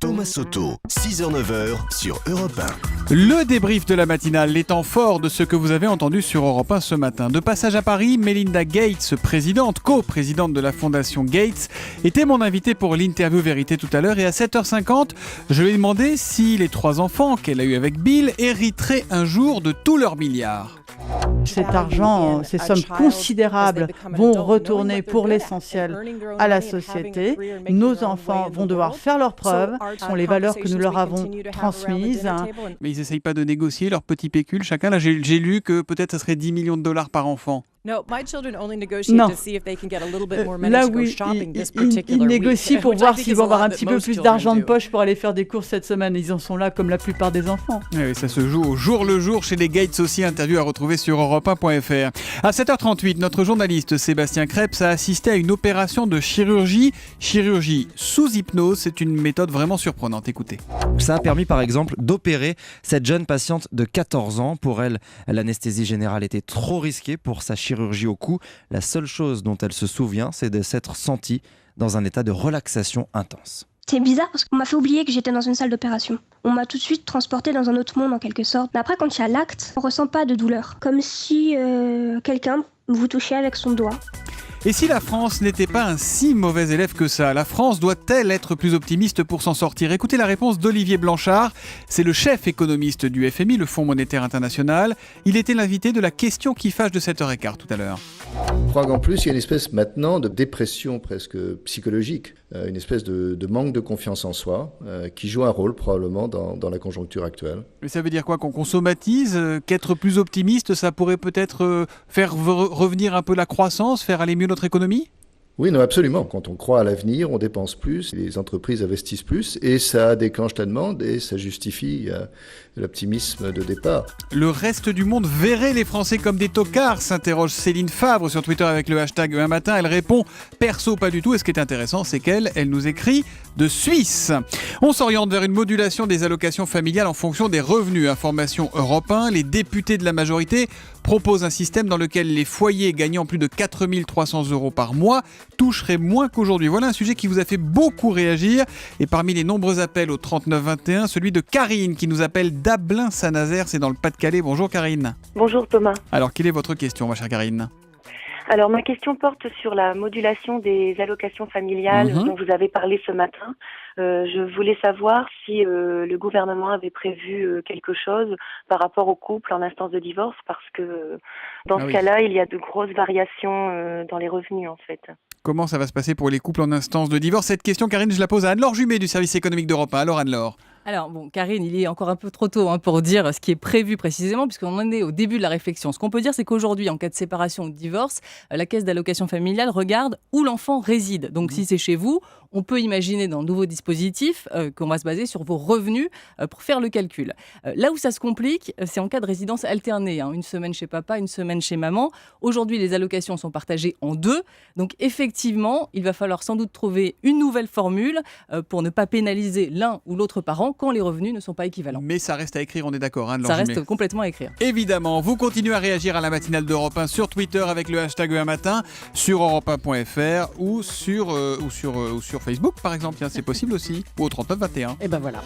Thomas Soto, 6h-9h sur Europe 1. Le débrief de la matinale, les temps forts de ce que vous avez entendu sur Europe 1 ce matin. De passage à Paris, Melinda Gates, coprésidente de la Fondation Gates, était mon invitée pour l'interview vérité tout à l'heure. Et à 7h50, je lui ai demandé si les 3 enfants qu'elle a eus avec Bill hériteraient un jour de tous leurs milliards. Cet argent, ces sommes considérables vont retourner pour l'essentiel à la société. Nos enfants vont devoir faire leurs preuves, ce sont les valeurs que nous leur avons transmises. Mais ils n'essayent pas de négocier leur petit pécule chacun. Là, j'ai lu que peut-être ça serait 10 millions de dollars par enfant. Non. Là, oui, ils négocient pour voir s'ils vont avoir un petit peu plus d'argent de poche pour aller faire des courses cette semaine. Ils en sont là comme la plupart des enfants. Oui, ça se joue au jour le jour chez les Gates aussi. Interview à retrouver sur europe1.fr. À 7h38, notre journaliste Sébastien Krebs a assisté à une opération de chirurgie sous hypnose. C'est une méthode vraiment surprenante. Écoutez. Ça a permis par exemple d'opérer cette jeune patiente de 14 ans. Pour elle, l'anesthésie générale était trop risquée pour sa chirurgie au cou. La seule chose dont elle se souvient, c'est de s'être sentie dans un état de relaxation intense. C'est bizarre parce qu'on m'a fait oublier que j'étais dans une salle d'opération. On m'a tout de suite transportée dans un autre monde en quelque sorte. Mais après, quand il y a l'acte, on ressent pas de douleur. Comme si quelqu'un vous touchait avec son doigt. Et si la France n'était pas un si mauvais élève que ça, la France doit-elle être plus optimiste pour s'en sortir ? Écoutez la réponse d'Olivier Blanchard, c'est le chef économiste du FMI, le Fonds monétaire international. Il était l'invité de la question qui fâche de 7h15 tout à l'heure. Je crois qu'en plus, il y a une espèce maintenant de dépression presque psychologique, une espèce de manque de confiance en soi qui joue un rôle probablement dans la conjoncture actuelle. Mais ça veut dire quoi ? Qu'on consommatise ? Qu'être plus optimiste, ça pourrait peut-être faire revenir un peu la croissance, faire aller mieux notre économie ? Oui, non, absolument. Quand on croit à l'avenir, on dépense plus, les entreprises investissent plus et ça déclenche la demande et ça justifie l'optimisme de départ. Le reste du monde verrait les Français comme des tocards, s'interroge Céline Favre sur Twitter avec le hashtag un matin. Elle répond perso pas du tout. Et ce qui est intéressant, c'est qu'elle nous écrit de Suisse. On s'oriente vers une modulation des allocations familiales en fonction des revenus. Information Europe 1, les députés de la majorité proposent un système dans lequel les foyers gagnant plus de 4 300 € par mois toucheraient moins qu'aujourd'hui. Voilà un sujet qui vous a fait beaucoup réagir. Et parmi les nombreux appels au 3921, celui de Karine qui nous appelle d'Ablain-Saint-Nazaire, c'est dans le Pas-de-Calais. Bonjour Karine. Bonjour Thomas. Alors, quelle est votre question, ma chère Karine ? Alors, ma question porte sur la modulation des allocations familiales dont vous avez parlé ce matin. Je voulais savoir si le gouvernement avait prévu quelque chose par rapport aux couples en instance de divorce, parce que dans ce cas-là, il y a de grosses variations dans les revenus en fait. Comment ça va se passer pour les couples en instance de divorce ? Cette question, Karine, je la pose à Anne-Laure Jumet du service économique d'Europe 1. Alors Anne-Laure ? Alors bon, Karine, il est encore un peu trop tôt pour dire ce qui est prévu précisément, puisqu'on en est au début de la réflexion. Ce qu'on peut dire, c'est qu'aujourd'hui, en cas de séparation ou de divorce, la caisse d'allocation familiale regarde où l'enfant réside. Donc si c'est chez vous, on peut imaginer dans le nouveau dispositif qu'on va se baser sur vos revenus pour faire le calcul. Là où ça se complique, c'est en cas de résidence alternée. Une semaine chez papa, une semaine chez maman. Aujourd'hui, les allocations sont partagées en 2. Donc effectivement, il va falloir sans doute trouver une nouvelle formule pour ne pas pénaliser l'un ou l'autre parent quand les revenus ne sont pas équivalents. Mais ça reste à écrire, on est d'accord, Anne-Laure Ça Jumet. reste complètement à écrire. Évidemment, vous continuez à réagir à la matinale d'Europe 1 sur Twitter avec le hashtag un matin, sur europe1.fr ou sur Facebook par exemple, c'est possible aussi, ou au 3921. Et ben voilà.